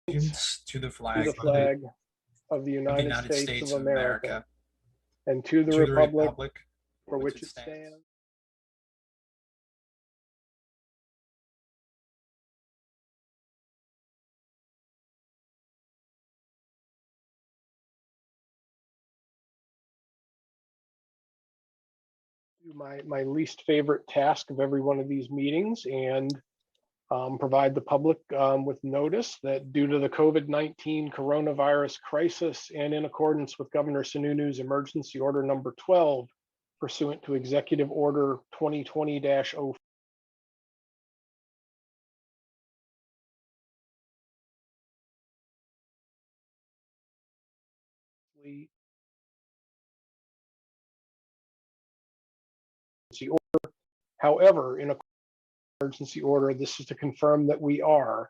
allegiance to the flag of the of the United States of America and to the to the republic republic for which it stands. My least favorite task of every one of these meetings, and provide the public with notice that due to the COVID-19 coronavirus crisis and in accordance with Governor Sununu's emergency order number 12 pursuant to Executive Order 2020-04, however, in a emergency order, this is to confirm that we are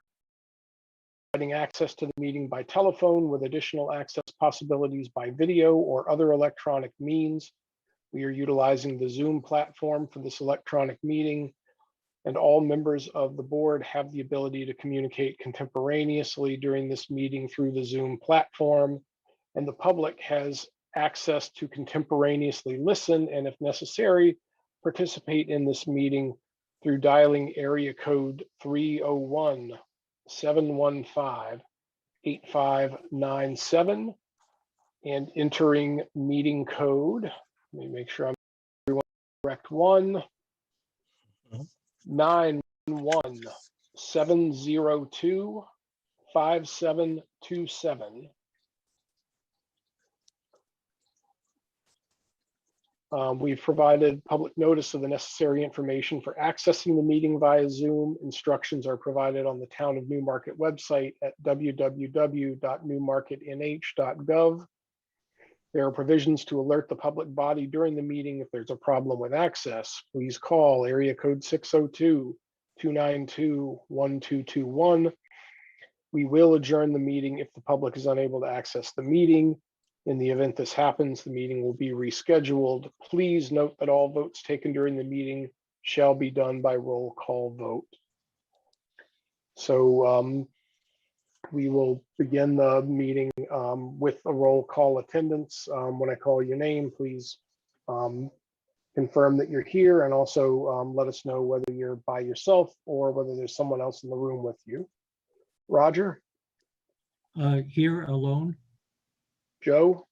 providing access to the meeting by telephone with additional access possibilities by video or other electronic means. We are utilizing the Zoom platform for this electronic meeting, and all members of the board have the ability to communicate contemporaneously during this meeting through the Zoom platform, and the public has access to contemporaneously listen and, if necessary, participate in this meeting through dialing area code 301-715-8597 and entering meeting code. Let me make sure I'm correct one. 91702-5727. We've provided public notice of the necessary information for accessing the meeting via Zoom. Instructions are provided on the Town of Newmarket website at www.newmarketnh.gov. There are provisions to alert the public body during the meeting if there's a problem with access. Please call area code 602-292-1221. We will adjourn the meeting if the public is unable to access the meeting. In the event this happens, the meeting will be rescheduled. Please note that all votes taken during the meeting shall be done by roll call vote. So we will begin the meeting with a roll call attendance. When I call your name, please confirm that you're here, and also let us know whether you're by yourself or whether there's someone else in the room with you. Roger? Here alone. Joe?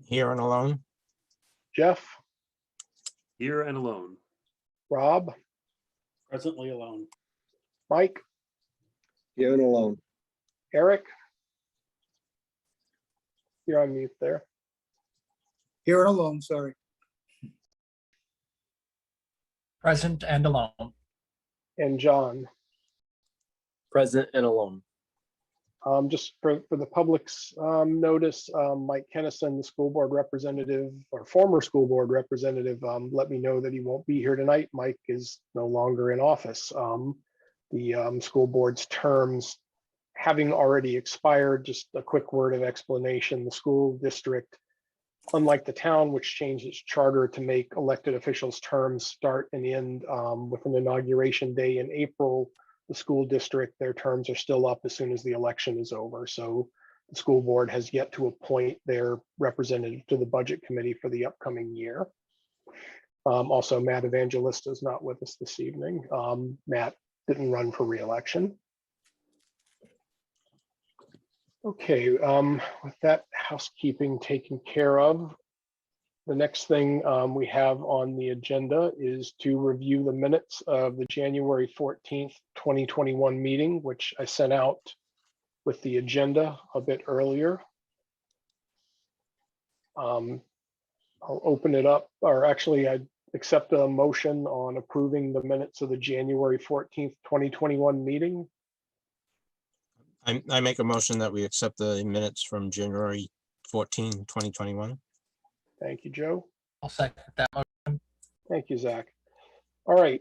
Here and alone. Jeff? Here and alone. Rob? Presently alone. Mike? Here and alone. Eric? You're on mute there. Here and alone, sorry. present and alone. And John? Present and alone. Just for the public's notice, Mike Kennison, the school board representative or former school board representative, let me know that he won't be here tonight. Mike is no longer in office. The school board's terms having already expired. Just a quick word of explanation. The school district, unlike the town, which changed its charter to make elected officials' terms start and end with an inauguration day in April, the school district, their terms are still up as soon as the election is over. So the school board has yet to appoint their representative to the budget committee for the upcoming year. Also, Matt Evangelista is not with us this evening. Matt didn't run for re-election. Okay, with that housekeeping taken care of, the next thing we have on the agenda is to review the minutes of the January 14th, 2021 meeting, which I sent out with the agenda a bit earlier. I'll open it up, or actually I accept a motion on approving the minutes of the January 14th, 2021 meeting. I make a motion that we accept the minutes from January 14, 2021. Thank you, Joe. I'll second that motion. Thank you, Zach. All right,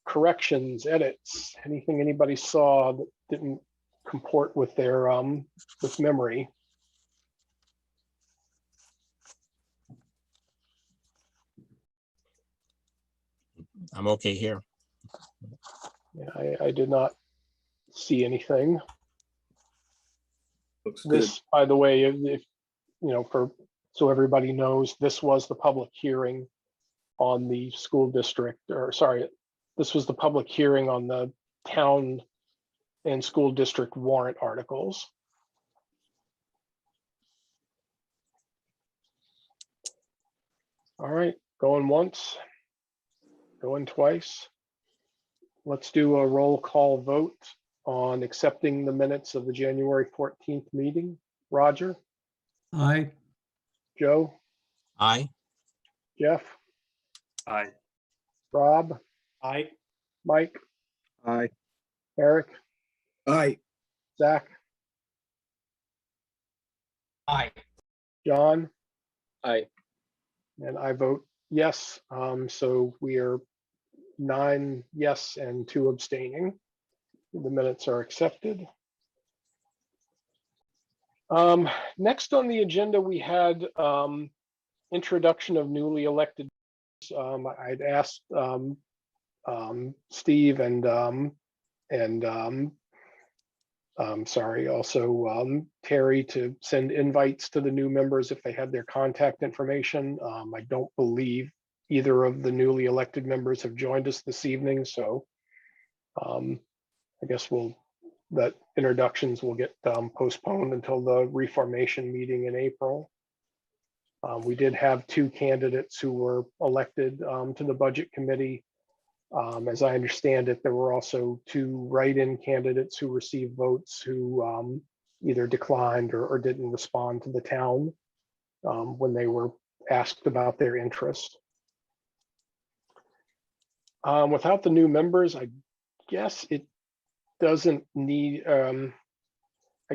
corrections, edits, anything anybody saw that didn't comport with their with memory? I'm okay here. Yeah, I did not see anything. Looks good. This, by the way, if, so everybody knows, this was the public hearing on the school district, or sorry, this was the public hearing on the town and school district warrant articles. All right, going once, going twice. Let's do a roll call vote on accepting the minutes of the January 14th meeting. Roger, aye, Joe, Aye. Jeff, Aye. Rob, Aye. Mike, Aye. Eric, Aye. Zach, Aye. John, Aye. and I vote yes. So we are 9 yes and 2 abstaining. The minutes are accepted. Next on the agenda, we had introduction of newly elected. I'd asked Steve and also Terry to send invites to the new members if they had their contact information. I don't believe either of the newly elected members have joined us this evening, so I guess that introductions will get postponed until the reformation meeting in April. We did have 2 candidates who were elected to the budget committee. As I understand it, there were also 2 write-in candidates who received votes who either declined or didn't respond to the town when they were asked about their interest. Without the new members, I guess it doesn't need, I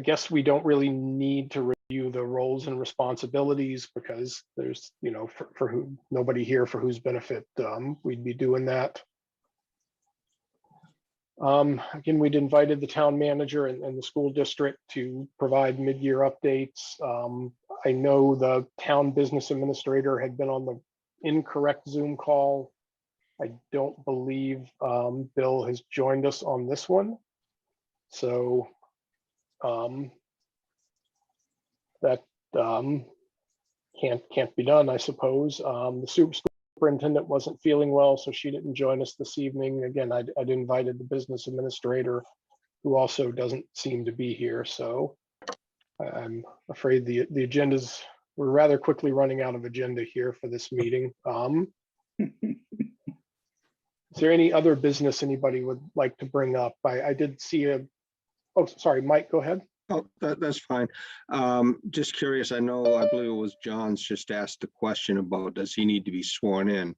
guess we don't really need to review the roles and responsibilities because there's, for who, nobody here for whose benefit we'd be doing that. Again, we'd invited the town manager and the school district to provide mid-year updates. I know the town business administrator had been on the incorrect Zoom call. I don't believe Bill has joined us on this one. So that can't be done, I suppose. The superintendent wasn't feeling well, so she didn't join us this evening. Again, I'd invited the business administrator, who also doesn't seem to be here. So I'm afraid the agendas, we're rather quickly running out of agenda here for this meeting. Is there any other business anybody would like to bring up? I did see oh, sorry, Mike, go ahead. Oh, that's fine. Just curious, I believe it was John's just asked the question about, does he need to be sworn in?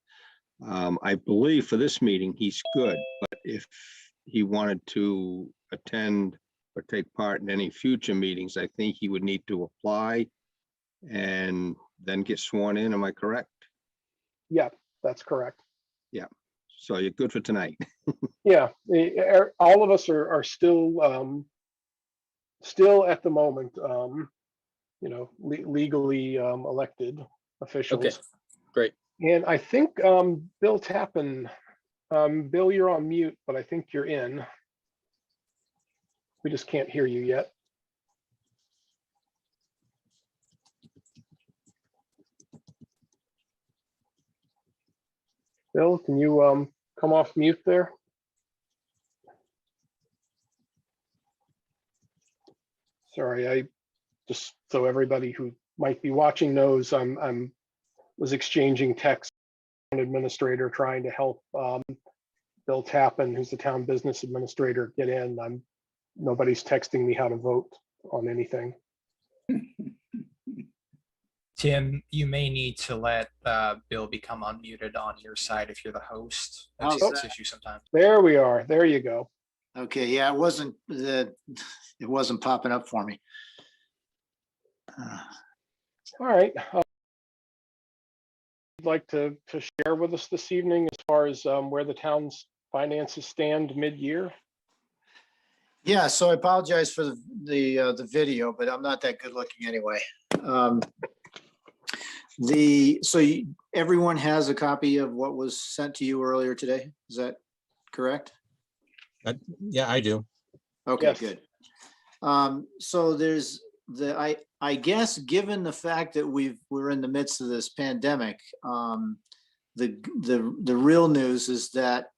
I believe for this meeting, he's good, but if he wanted to attend or take part in any future meetings, I think he would need to apply and then get sworn in. Am I correct? Yeah, that's correct. Yeah. So you're good for tonight. Yeah, all of us are still at the moment, legally elected officials. Okay, great. And I think Bill Tappan, Bill, you're on mute, but I think you're in. We just can't hear you yet. Bill, can you come off mute there? Sorry, I just, so everybody who might be watching knows, I'm was exchanging text with an administrator trying to help Bill Tappan, who's the town business administrator, get in. Nobody's texting me how to vote on anything. Tim, you may need to let Bill become unmuted on your side if you're the host. How's That's this that? issue sometimes. There we are. There you go. Okay, yeah, it wasn't popping up for me. All right. I'd like to share with us this evening as far as where the town's finances stand mid-year. Yeah, so I apologize for the video, but I'm not that good looking anyway. Everyone has a copy of what was sent to you earlier today. Is that correct? Yeah, I do. Okay, Yes. good. So there's I guess, given the fact that we're in the midst of this pandemic, the real news is that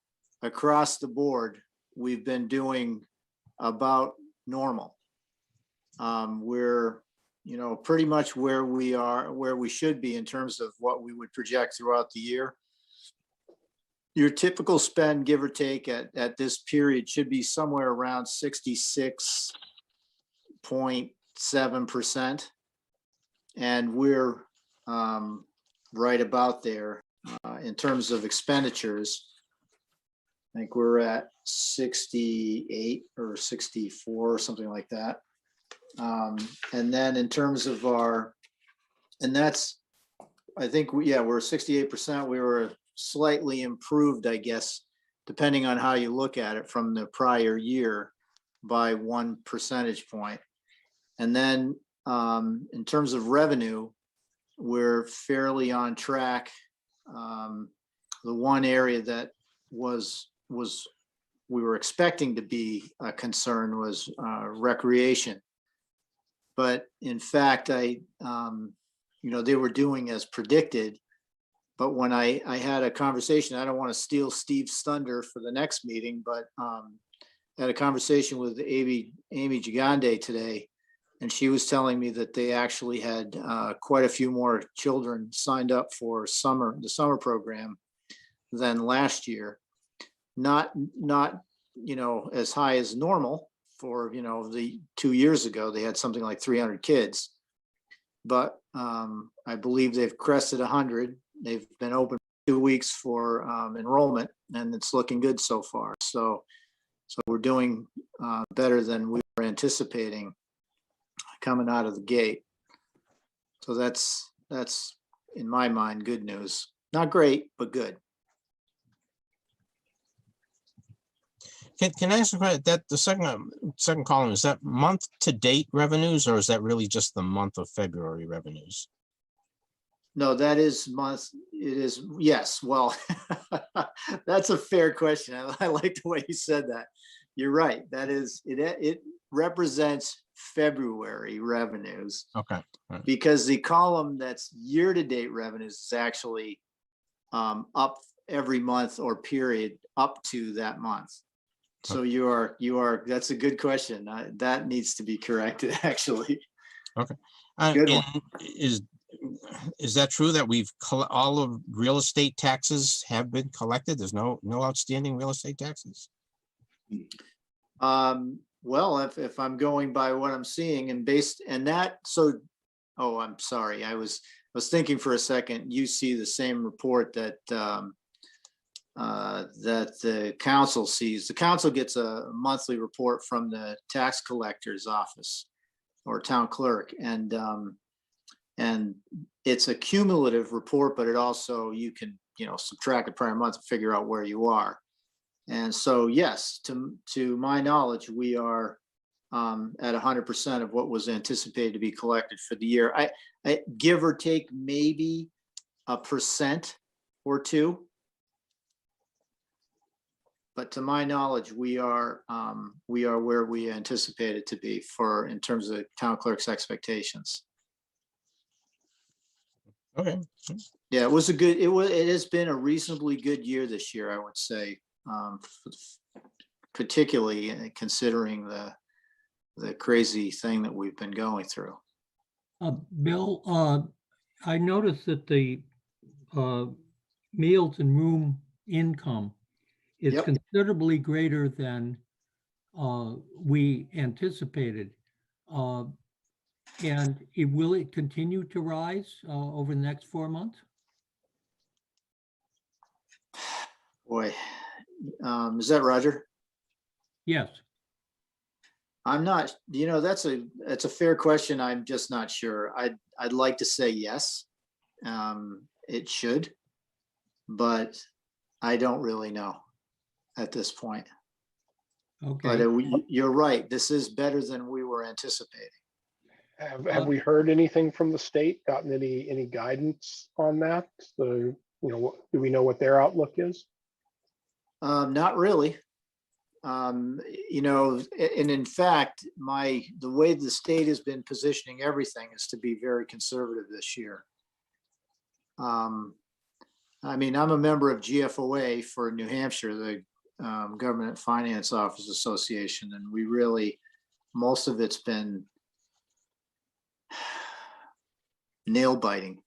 across the board, we've been doing about normal. We're, pretty much where we should be in terms of what we would project throughout the year. Your typical spend, give or take, at this period should be somewhere around 66.7%. And we're right about there in terms of expenditures. I think we're at 68 or 64 or something like that. And then in terms of and that's, I think, we're 68%. We were slightly improved, I guess, depending on how you look at it, from the prior year by 1 percentage point. And then in terms of revenue, we're fairly on track. The one area that we were expecting to be a concern was recreation. But in fact, they were doing as predicted. But when I had a conversation, I don't want to steal Steve's thunder for the next meeting, but had a conversation with Amy Gigande today, and she was telling me that they actually had quite a few more children signed up for the summer program than last year. Not as high as normal for the 2 years ago. They had something like 300 kids, but I believe they've crested 100. They've been open 2 weeks for enrollment, and it's looking good so far. So we're doing better than we were anticipating coming out of the gate. So that's in my mind good news. Not great, but good. Can I ask a question? That the second column, is that month to date revenues, or is that really just the month of February revenues? No, that is month. It is, yes. Well, that's a fair question. I like the way you said that. You're right. That is, it represents February revenues. Okay. All right. Because the column that's year-to-date revenues is actually up every month or period up to that month. So you are, that's a good question. That needs to be corrected, actually. Okay. Good one. Is that true that all of real estate taxes have been collected? There's no outstanding real estate taxes? Well, if I'm going by what I'm seeing oh, I'm sorry. I was thinking for a second, you see the same report that the council sees. The council gets a monthly report from the tax collector's office or town clerk, and it's a cumulative report, but it also, you can subtract the prior month and figure out where you are. And so, yes, to my knowledge, we are at 100% of what was anticipated to be collected for the year. I give or take maybe 1% or 2%. But to my knowledge, we are where we anticipated to be in terms of town clerk's expectations. Okay. Yeah, it has been a reasonably good year this year, I would say, particularly considering the crazy thing that we've been going through. Bill, I noticed that the meals and room income is Yep. considerably greater than we anticipated. And will it continue to rise over the next 4 months? Boy, is that Roger? Yes. I'm not, that's a fair question. I'm just not sure. I'd like to say yes, it should, but I don't really know at this point. Okay. But you're right. This is better than we were anticipating. Have we heard anything from the state? Gotten any guidance on that? So, do we know what their outlook is? Not really. you know, and in fact, the way the state has been positioning everything is to be very conservative this year. I mean, I'm a member of GFOA for New Hampshire, the Government Finance Office Association, and we really, most of it's been nail biting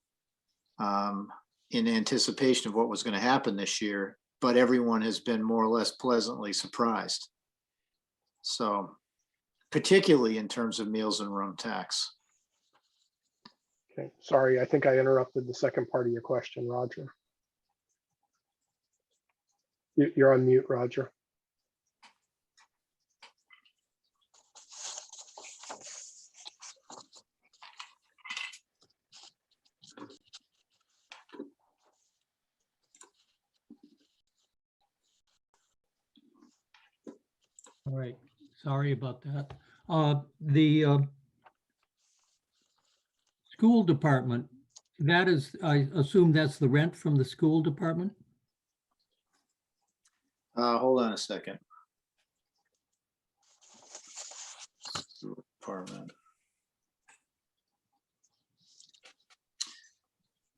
in anticipation of what was going to happen this year, but everyone has been more or less pleasantly surprised. So, particularly in terms of meals and room tax. Okay, sorry, I think I interrupted the second part of your question, Roger. You're on mute, Roger. All right, sorry about that. The school department, that is, I assume that's the rent from the school department? Hold on a second. Department.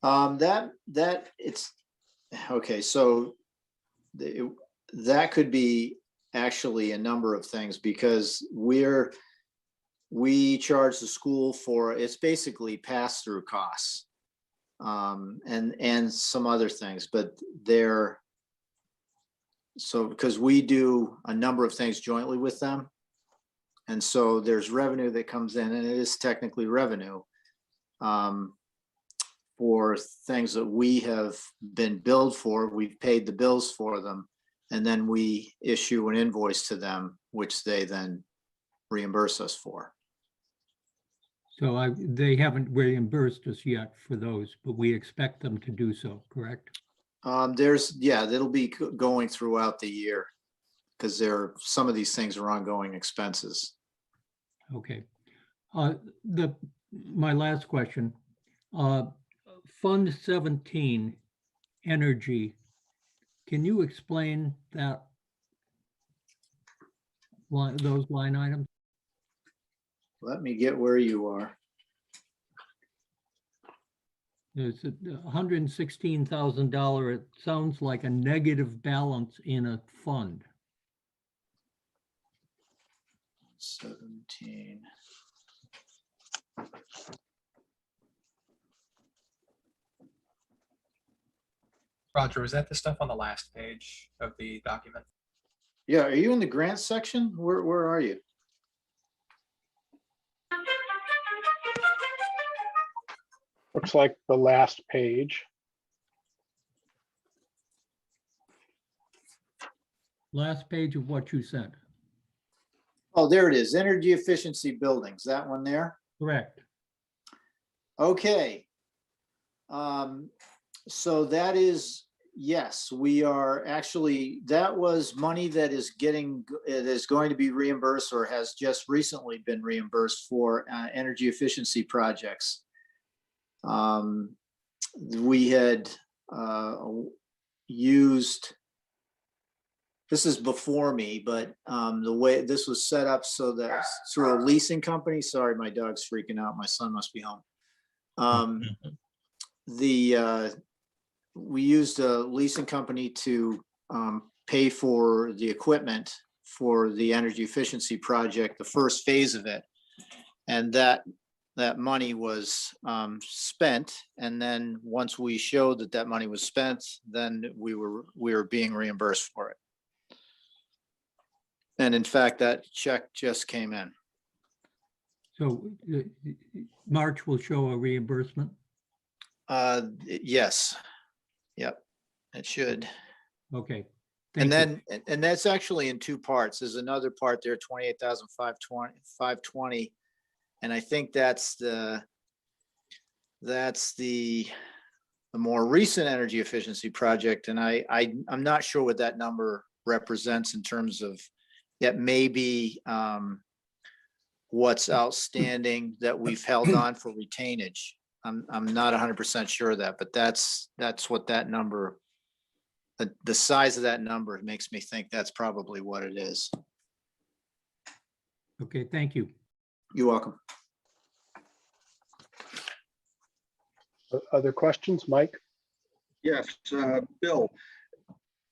That it's okay. So that could be actually a number of things, because we charge the school for, it's basically pass-through costs, and some other things, but so because we do a number of things jointly with them, and so there's revenue that comes in, and it is technically revenue for things that we have been billed for. We've paid the bills for them, and then we issue an invoice to them, which they then reimburse us for. So they haven't reimbursed us yet for those, but we expect them to do so, correct? That'll be going throughout the year, because some of these things are ongoing expenses. Okay. My last question, Fund 17, Energy. Can you explain that those line items? Let me get where you are. There's $116,000. It sounds like a negative balance in a fund. 17. Roger, was that the stuff on the last page of the document? Yeah, are you in the grant section? Where are you? Looks like the last page. Last page of what you sent. Oh, there it is. Energy efficiency buildings. That one there. Correct. Okay. So that is, yes, we are actually, that was money that is going to be reimbursed, or has just recently been reimbursed for energy efficiency projects. We had used, this is before me, but the way this was set up, so that through a leasing company, sorry, my dog's freaking out. My son must be home. We used a leasing company to pay for the equipment for the energy efficiency project, the first phase of it. And that money was spent. And then once we showed that money was spent, then we were being reimbursed for it. And in fact, that check just came in. So March will show a reimbursement? Yes. Yep, it should. Okay. And that's actually in two parts. There's another part there, 28,520. And I think that's the more recent energy efficiency project. And I'm not sure what that number represents in terms of, it may be what's outstanding that we've held on for retainage. I'm not 100% sure of that, but that's what that number the size of that number makes me think that's probably what it is. Okay, thank you. You're welcome. Other questions, Mike? Yes, Bill,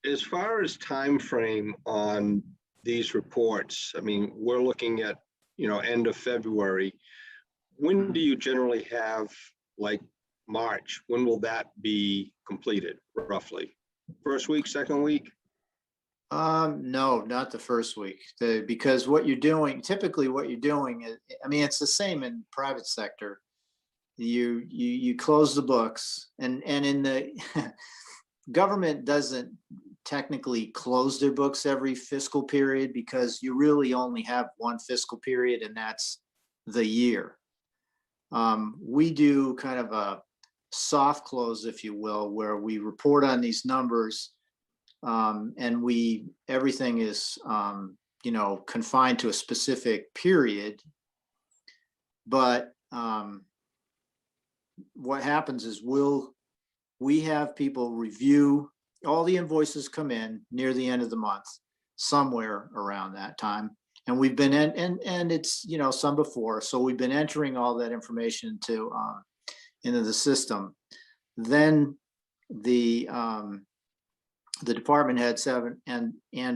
as far as time frame on these reports, I mean, we're looking at, end of February. When do you generally have, like, March? When will that be completed roughly? First week, second week? No, not the first week. Because what you're doing, typically what you're doing is, I mean, it's the same in private sector. You close the books, and in the government doesn't technically close their books every fiscal period, because you really only have one fiscal period, and that's the year. We do kind of a soft close, if you will, where we report on these numbers, and everything is confined to a specific period. But what happens is we have people review all the invoices, come in near the end of the month, somewhere around that time. And we've been and it's, some before. So we've been entering all that information into the system. Then the department heads have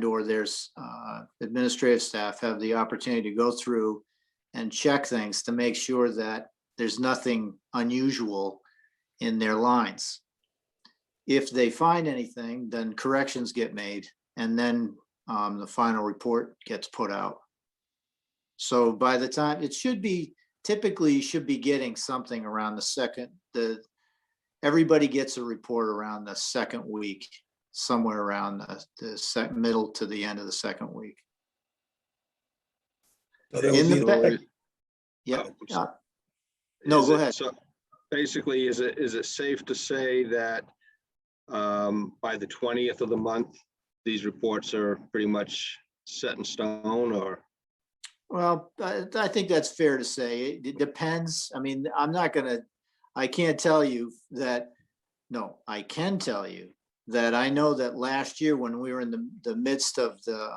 or there's administrative staff have the opportunity to go through and check things to make sure that there's nothing unusual in their lines. If they find anything, then corrections get made, and then the final report gets put out. So by the time it typically you should be getting something around everybody gets a report around the second week, somewhere around the middle to the end of the second week. Yeah. No, go ahead. So basically, is it safe to say that by the 20th of the month, these reports are pretty much set in stone, or? Well, I think that's fair to say. It depends. I mean, I can't tell you that. No, I can tell you that I know that last year, when we were in the midst of the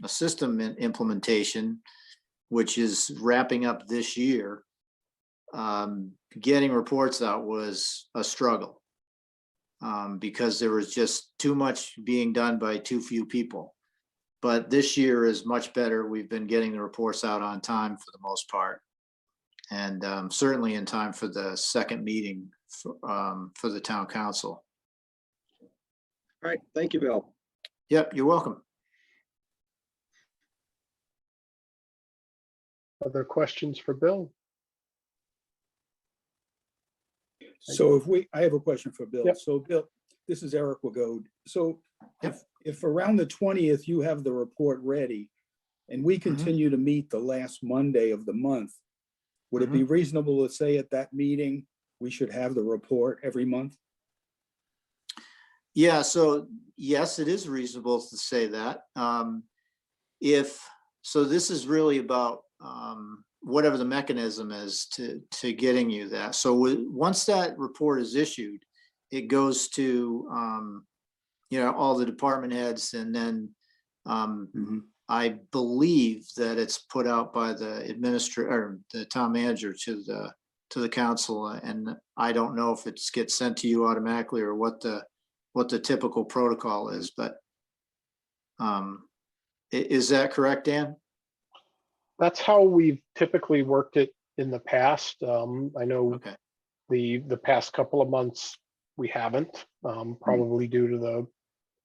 system implementation, which is wrapping up this year, getting reports out was a struggle, because there was just too much being done by too few people. But this year is much better. We've been getting the reports out on time for the most part, and certainly in time for the second meeting for the town council. All right, thank you, Bill. Yep, you're welcome. Other questions for Bill? So I have a question for Bill. Yep. So Bill, this is Eric Wagode. So if around the 20th you have the report ready and we continue to meet the last Monday of the month, would it be reasonable to say at that meeting, we should have the report every month? Yeah, so yes, it is reasonable to say that. So this is really about whatever the mechanism is to getting you that. So once that report is issued, it goes to all the department heads, and then I believe that it's put out by the administrator or the town manager to the council, and I don't know if it gets sent to you automatically or what the typical protocol is, but is that correct, Dan? That's how we've typically worked it in the past. I know Okay. the past couple of months we haven't, probably due to the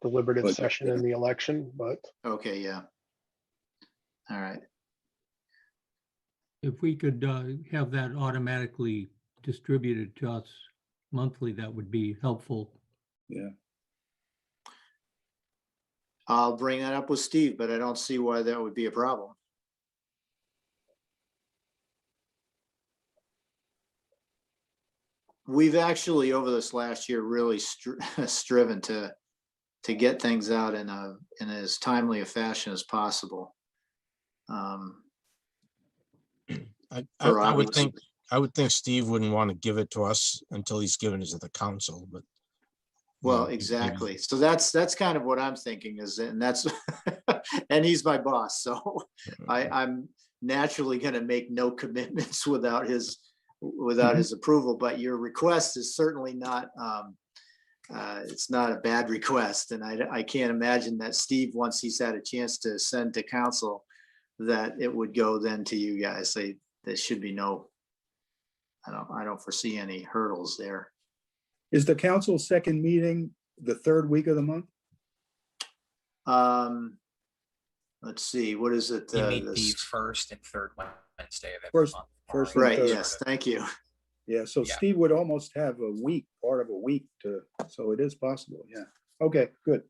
deliberative session in the election, but Okay, yeah. All right. If we could have that automatically distributed to us monthly, that would be helpful. Yeah. I'll bring that up with Steve, but I don't see why that would be a problem. We've actually, over this last year, really striven to get things out in as timely a fashion as possible. I would think Steve wouldn't want to give it to us until he's given it to the council, but Well, Yeah. exactly. So that's kind of what I'm thinking is, and that's, and he's my boss, so I'm naturally gonna make no commitments without his approval, but your request is certainly not, it's not a bad request, and I can't imagine that Steve, once he's had a chance to send to council, that it would go then to you guys. There should be no, I don't foresee any hurdles there. Is the council's second meeting the third week of the month? Let's see, what is it? You meet the first and third Wednesday of every First- month. first and Right, third. yes, thank you. Yeah, so Yeah. Steve would almost have a week, part of a week to, so it is possible, yeah. Okay, good.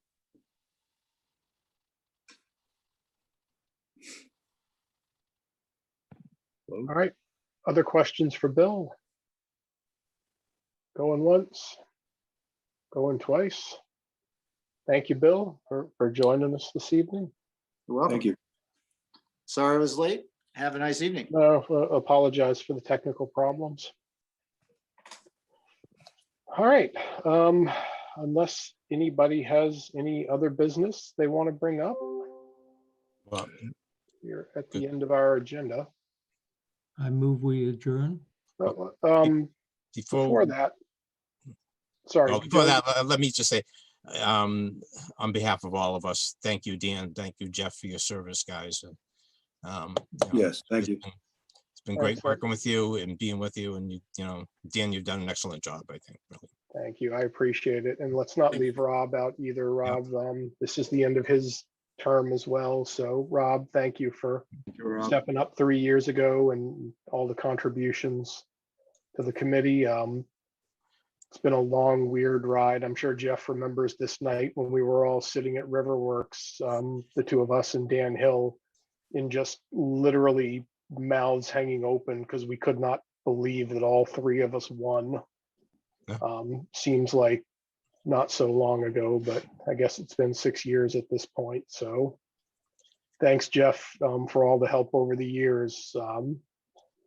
All right. Other questions for Bill? Going once, going twice. Thank you, Bill, for joining us this evening. You're welcome. Thank you. Sorry I was late. Have a nice evening. Apologize for the technical problems. All right. Unless anybody has any other business they want to bring up, Well, we're at the end of our agenda. I move we adjourn. Before that, sorry. oh, before Joe. that, let me just say, on behalf of all of us, thank you, Dan. Thank you, Jeff, for your service, guys. You know, Yes, thank you. It's been great Thanks, working with you and being with you, and you know, Dan, you've done an excellent job, I think, really. Thank you. I appreciate it. And let's not leave Rob out either. Rob, this is the end of his term as well. So Rob, thank you for stepping up 3 years ago and all the contributions to the committee. It's been a long, weird ride. I'm sure Jeff remembers this night when we were all sitting at Riverworks, the two of us and Dan Hill, in just literally mouths hanging open because we could not believe that all three of us won. Yeah. Seems like not so long ago, but I guess it's been 6 years at this point. So thanks, Jeff, for all the help over the years,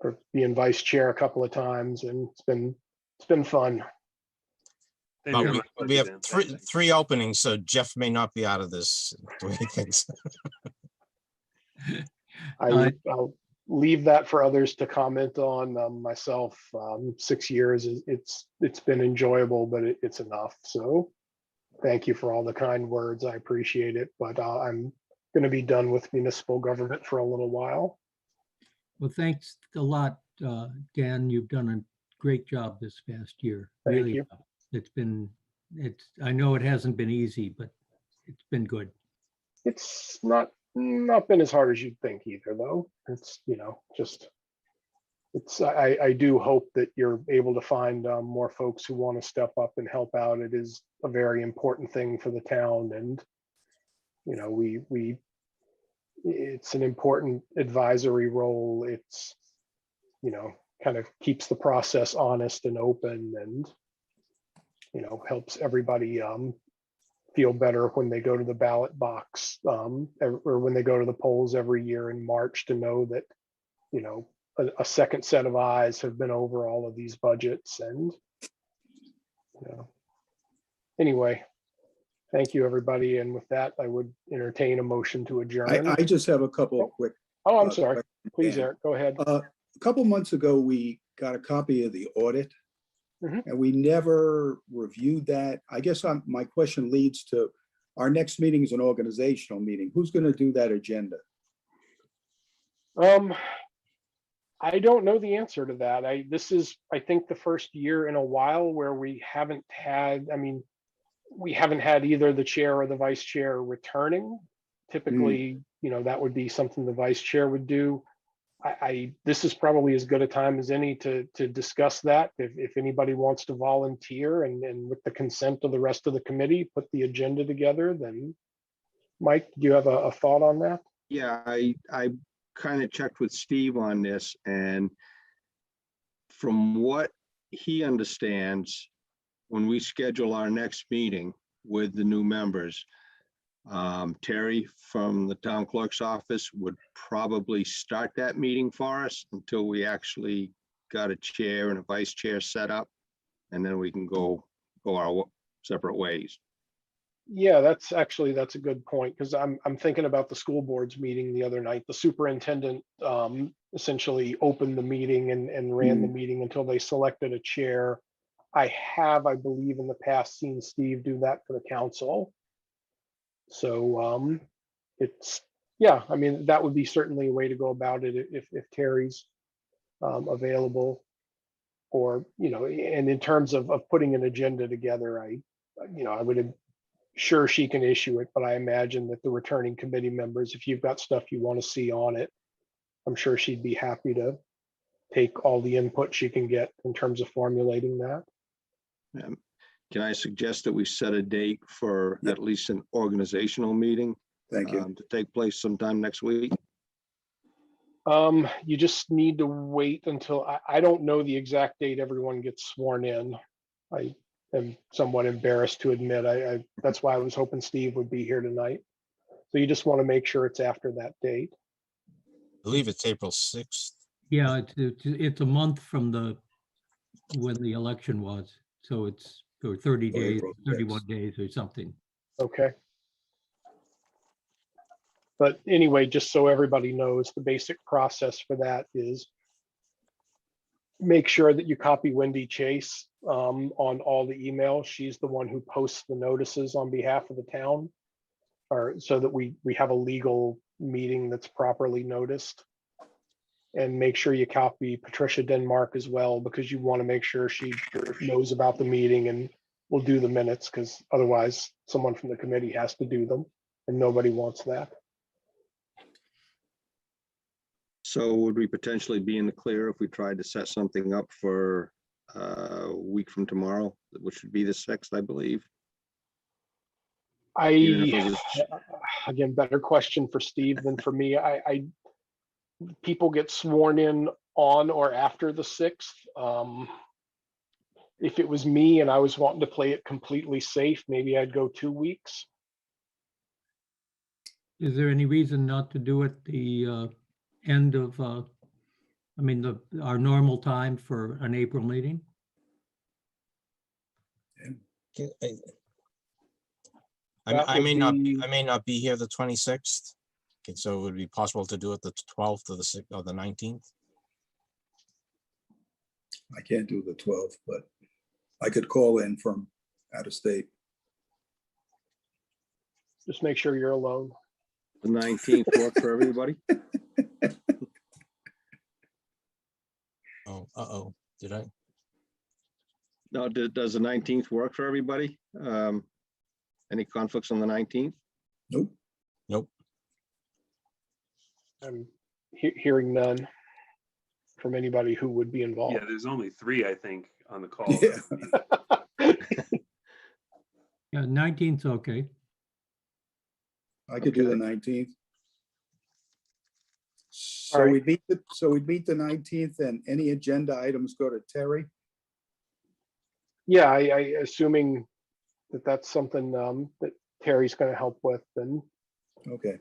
for being vice chair a couple of times, and it's been fun. Same But here, we, my pleasure, we have Dan. three Thanks. three openings, so Jeff may not be out of this the way he thinks. I'll leave that for others to comment on. Myself, 6 years, it's been enjoyable, but it's enough. So thank you for all the kind words. I appreciate it, but I'm going to be done with municipal government for a little while. Well, thanks a lot, Dan. You've done a great job this past year. Thank Really, you. I know it hasn't been easy, but it's been good. It's not been as hard as you'd think either, though. It's, I do hope that you're able to find more folks who want to step up and help out. It is a very important thing for the town, and it's an important advisory role. It's kind of keeps the process honest and open, and helps everybody feel better when they go to the ballot box, or when they go to the polls every year in March, to know that a second set of eyes have been over all of these budgets. And anyway, thank you, everybody. And with that, I would entertain a motion to adjourn. I just have a couple of quick. Oh, I'm uh, sorry. questions, Please, Dan. Eric, go ahead. A couple months ago, we got a copy of the audit. Mhm. And we never reviewed that. I guess my question leads to, our next meeting is an organizational meeting. Who's going to do that agenda? I don't know the answer to that. This is, I think, the first year in a while where we haven't had either the chair or the vice chair returning. Typically, that would be something the vice chair would do. This is probably as good a time as any to discuss that. If anybody wants to volunteer and with the consent of the rest of the committee, put the agenda together, then Mike, do you have a thought on that? Yeah, I kind of checked with Steve on this, and from what he understands, when we schedule our next meeting with the new members, Terry from the town clerk's office would probably start that meeting for us until we actually got a chair and a vice chair set up, and then we can go our separate ways. Yeah, that's a good point, because I'm thinking about the school board's meeting the other night. The superintendent essentially opened the meeting and ran the meeting until they selected a chair. I believe in the past, seen Steve do that for the council. So it's, yeah, I mean, that would be certainly a way to go about it if Terry's available. Or, and in terms of putting an agenda together, I would sure she can issue it, but I imagine that the returning committee members, if you've got stuff you want to see on it, I'm sure she'd be happy to take all the input she can get in terms of formulating that. Can I suggest that we set a date for Yep. at least an organizational meeting Thank you. to take place sometime next week? You just need to wait until, I don't know the exact date everyone gets sworn in. I am somewhat embarrassed to admit, that's why I was hoping Steve would be here tonight. So you just want to make sure it's after that date. I believe it's April 6th. Yeah, it's a month from when the election was, so it's for 30 Oh, days, April 31 6th. days or something. Okay. But anyway, just so everybody knows, the basic process for that is make sure that you copy Wendy Chase on all the emails. She's the one who posts the notices on behalf of the town, or so that we have a legal meeting that's properly noticed. And make sure you copy Patricia Denmark as well, because you want to make sure she knows about the meeting and will do the minutes, because otherwise someone from the committee has to do them, and nobody wants that. So would we potentially be in the clear if we tried to set something up for a week from tomorrow, which would be the 6th, I believe? Even if it was Again, better question for Steve than for me. People get sworn in on or after the 6th. If it was me and I was wanting to play it completely safe, maybe I'd go 2 weeks. Is there any reason not to do it the end of, our normal time for an April meeting? Okay, That I would may not, be- I may not be here the 26th. Okay, so it would be possible to do it the 12th or the 6th or the 19th. I can't do the 12th, but I could call in from out of state. Just make sure you're alone. the 19th work for everybody? Oh, uh-oh, did I? No, does the 19th work for everybody? Any conflicts on the 19th? Nope. Nope. I'm hearing none from anybody who would be Yeah, involved. there's only 3, I think, on the call. Yeah. Yeah, 19th's okay. I could do the Okay. 19th. All So right. we'd meet the 19th, and any agenda items go to Terry? Yeah, I assuming that that's something that Terry's going to help with, and Okay,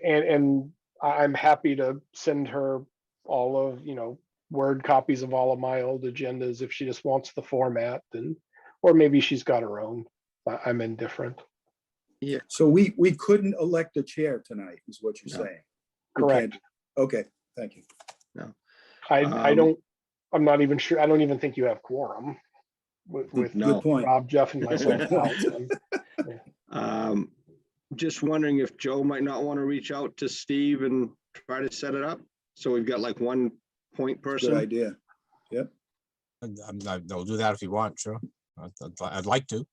and I'm happy to send her all of Word copies of all of my old agendas if she just wants the format, and or maybe she's got her own. I'm indifferent. Yeah. so we couldn't elect a chair tonight, is what you're No. saying? We Correct. can't- Okay, thank you. I'm not even sure. I don't even think you have quorum with No. Good point. Rob, Jeff, and myself out. Just wondering if Joe might not want to reach out to Steve and try to set it up. So we've got like one point Good person. idea. They'll do that if you want, sure. I'd like to.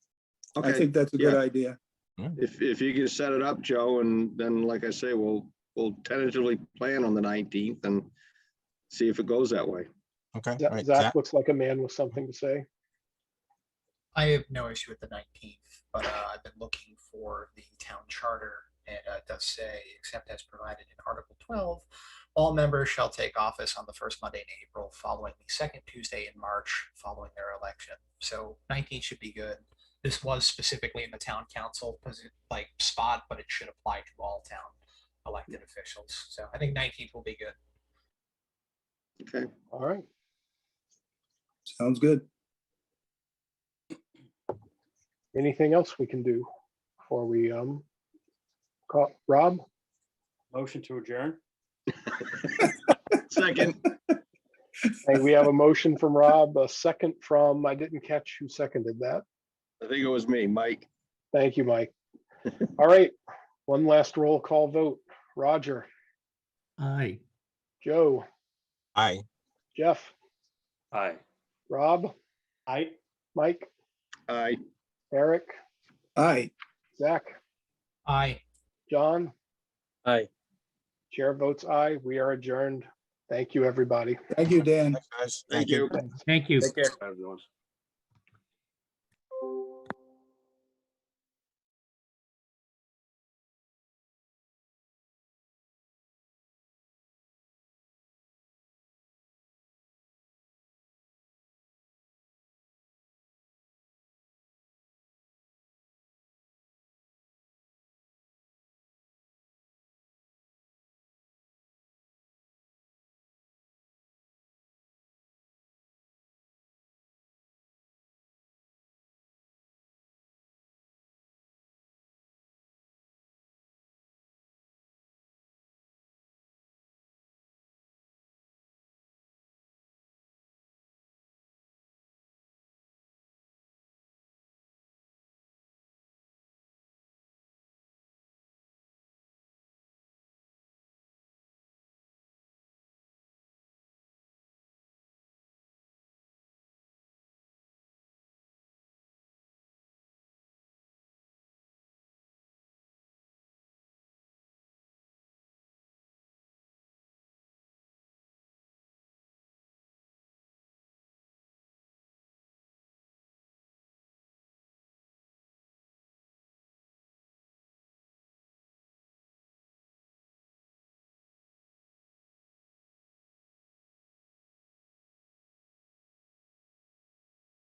I Okay, think that's a good yeah. idea. if you can set it up, Joe, and then like I say, we'll tentatively plan on the 19th and see if it goes that way. Okay, Zach, all right. Zach looks like a man with something to say. I have no issue with the 19th, but I've been looking for the town charter, and it does say, except as provided in Article 12, all members shall take office on the first Monday in April, following the second Tuesday in March, following their election. So 19th should be good. This was specifically in the town council spot, but it should apply to all town elected officials. So I think 19th will be good. Okay. All right. Sounds good. Anything else we can do before we call Rob? Motion to adjourn? Second. Hey, we have a motion from Rob, a second from, I didn't catch who seconded that. I think it was me, Mike. Thank you, Mike. All right, one last roll call vote. Roger, Aye. Joe, Aye. Jeff, Aye. Rob, Aye. Mike, Aye. Eric, Aye. Zach, Aye. John, Aye. chair votes aye. We are adjourned. Thank you, everybody. Thank you, Dan. Thanks, guys. Thank you. Thank you. Take care. Everyone.